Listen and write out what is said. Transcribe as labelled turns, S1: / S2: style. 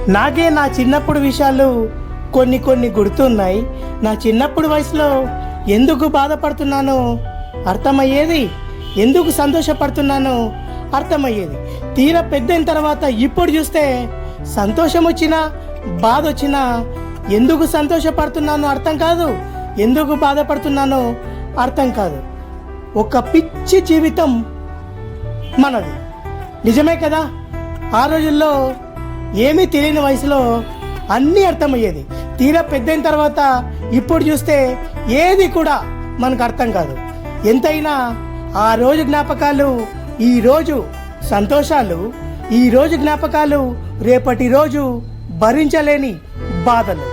S1: నాకే నా చిన్నప్పుడు విషయాలు కొన్ని కొన్ని గుర్తున్నాయి. నా చిన్నప్పుడు వయసులో ఎందుకు బాధపడుతున్నానో అర్థమయ్యేది, ఎందుకు సంతోషపడుతున్నానో అర్థమయ్యేది. తీరా పెద్దయిన తర్వాత ఇప్పుడు చూస్తే సంతోషం వచ్చినా బాధ వచ్చినా ఎందుకు సంతోషపడుతున్నానో అర్థం కాదు, ఎందుకు బాధపడుతున్నానో అర్థం కాదు. ఒక పిచ్చి జీవితం మనది, నిజమే కదా. ఆ రోజుల్లో ఏమీ తెలియని వయసులో అన్నీ అర్థమయ్యేది. తీరా పెద్దయిన తర్వాత ఇప్పుడు చూస్తే ఏది కూడా మనకు అర్థం కాదు. ఎంతైనా ఆ రోజు జ్ఞాపకాలు, ఈ రోజు సంతోషాలు, ఈ రోజు జ్ఞాపకాలు, రేపటి రోజు భరించలేని బాధలు.